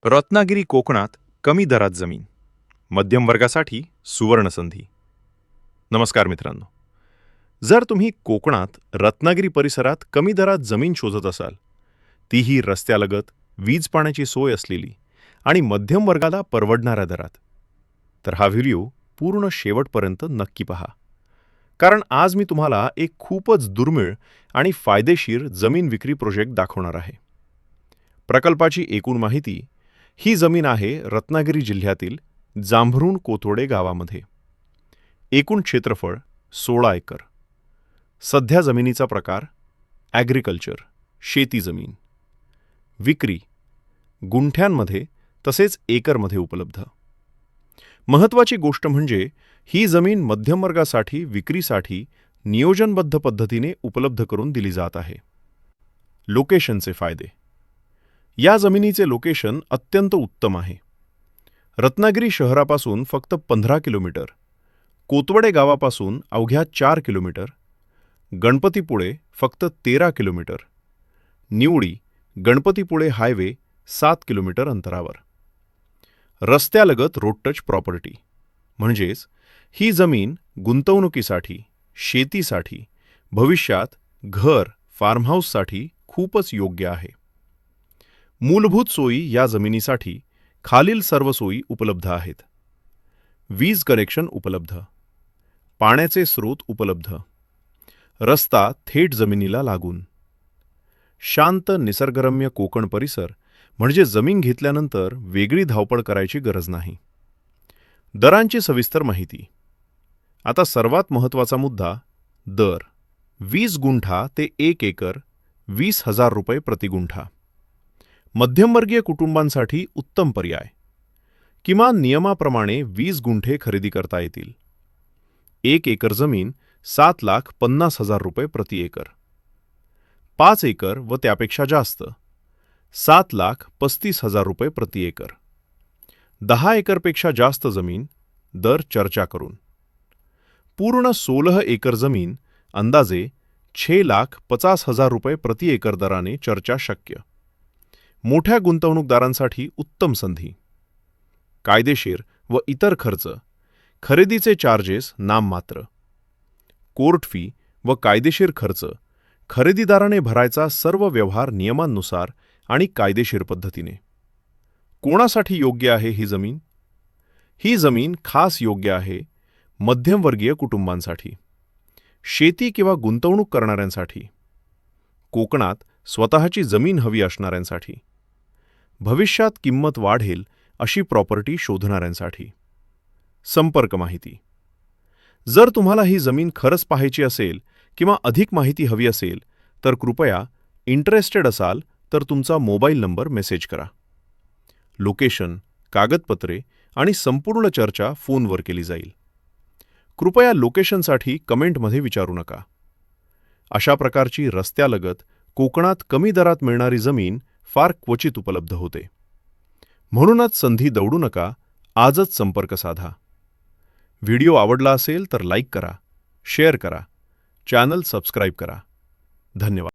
रत्नागिरी कोकणात कमी दरात जमीन, मध्यम वर्गासाठी सुवर्ण संधी. नमस्कार मित्रांनो, जर तुम्ही कोकणात रत्नागिरी परिसरात कमी दरात जमीन शोधत असाल, तीही रस्त्यालगत वीज पाण्याची सोय असलेली आणि मध्यम वर्गाला परवडणाऱ्या दरात, तर हा व्हिडिओ पूर्ण शेवटपर्यंत नक्की पहा. कारण आज मी तुम्हाला एक खूपच दुर्मिळ आणि फायदेशीर जमीन विक्री प्रोजेक्ट दाखवणार आहे. प्रकल्पाची एकूण माहिती. ही जमीन आहे रत्नागिरी जिल्ह्यातील जांभरुण कोथोडे गावामध्ये. एकूण क्षेत्रफळ 16 एकर. सध्या जमिनीचा प्रकार ॲग्रिकल्चर, शेती जमीन. विक्री गुंठ्यांमध्ये तसेच एकरमध्ये उपलब्ध. महत्त्वाची गोष्ट म्हणजे ही जमीन मध्यमवर्गासाठी विक्रीसाठी नियोजनबद्ध पद्धतीने उपलब्ध करून दिली जात आहे. लोकेशनचे फायदे. या जमिनीचे लोकेशन अत्यंत उत्तम आहे. रत्नागिरी शहरापासून फक्त 15 किलोमीटर, कोतवडे गावापासून अवघ्या 4 किलोमीटर, गणपतीपुळे फक्त 13 किलोमीटर, निवडी गणपतीपुळे हायवे 7 किलोमीटर अंतरावर. रस्त्यालगत रोड टच प्रॉपर्टी, म्हणजेच ही जमीन गुंतवणुकीसाठी, शेतीसाठी, भविष्यात घर, फार्म हाऊससाठी खूपच योग्य आहे. मूलभूत सोयी या जमिनीसाठी खालील सर्व सोयी उपलब्ध आहेत. वीज कनेक्शन उपलब्ध, पाण्याचे स्रोत उपलब्ध, रस्ता थेट जमिनीला लागून, शांत निसर्गरम्य कोकण परिसर, म्हणजे जमीन घेतल्यानंतर वेगळी धावपळ करायची गरज नाही. दरांची सविस्तर माहिती. आता सर्वात महत्त्वाचा मुद्दा, दर. 20 गुंठा ते 1 एकर 20,000 रुपये प्रति गुंठा. मध्यमवर्गीय कुटुंबांसाठी उत्तम पर्याय. किमान नियमाप्रमाणे 20 गुंठे खरेदी करता येतील. 1 एकर जमीन 7,50,000 रुपये प्रति एकर. 5 एकर व त्यापेक्षा जास्त 7,35,000 रुपये प्रति एकर. 10 एकरपेक्षा जास्त जमीन दर चर्चा करून. पूर्ण 16 एकर जमीन अंदाजे 6,50,000 रुपये प्रति एकर दराने चर्चा शक्य. मोठ्या गुंतवणूकदारांसाठी उत्तम संधी. कायदेशीर व इतर खर्च, खरेदीचे चार्जेस नाममात्र. कोर्ट फी व कायदेशीर खर्च खरेदीदाराने भरायचा. सर्व व्यवहार नियमांनुसार आणि कायदेशीर पद्धतीने. कोणासाठी योग्य आहे ही जमीन? ही जमीन खास योग्य आहे मध्यमवर्गीय कुटुंबांसाठी, शेती किंवा गुंतवणूक करणाऱ्यांसाठी, कोकणात स्वतःची जमीन हवी असणाऱ्यांसाठी, भविष्यात किंमत वाढेल अशी प्रॉपर्टी शोधणाऱ्यांसाठी. संपर्क माहिती. जर तुम्हाला ही जमीन खरंच पाहायची असेल किंवा अधिक माहिती हवी असेल तर कृपया इंटरेस्टेड असाल तर तुमचा मोबाईल नंबर मेसेज करा. लोकेशन, कागदपत्रे आणि संपूर्ण चर्चा फोनवर केली जाईल. कृपया लोकेशनसाठी कमेंटमध्ये विचारू नका. अशा प्रकारची रस्त्यालगत कोकणात कमी दरात मिळणारी जमीन फार क्वचित उपलब्ध होते. म्हणूनच संधी दवडू नका, आजच संपर्क साधा. व्हिडिओ आवडला असेल तर लाईक करा, शेअर करा, चॅनल सबस्क्राईब करा. धन्यवाद.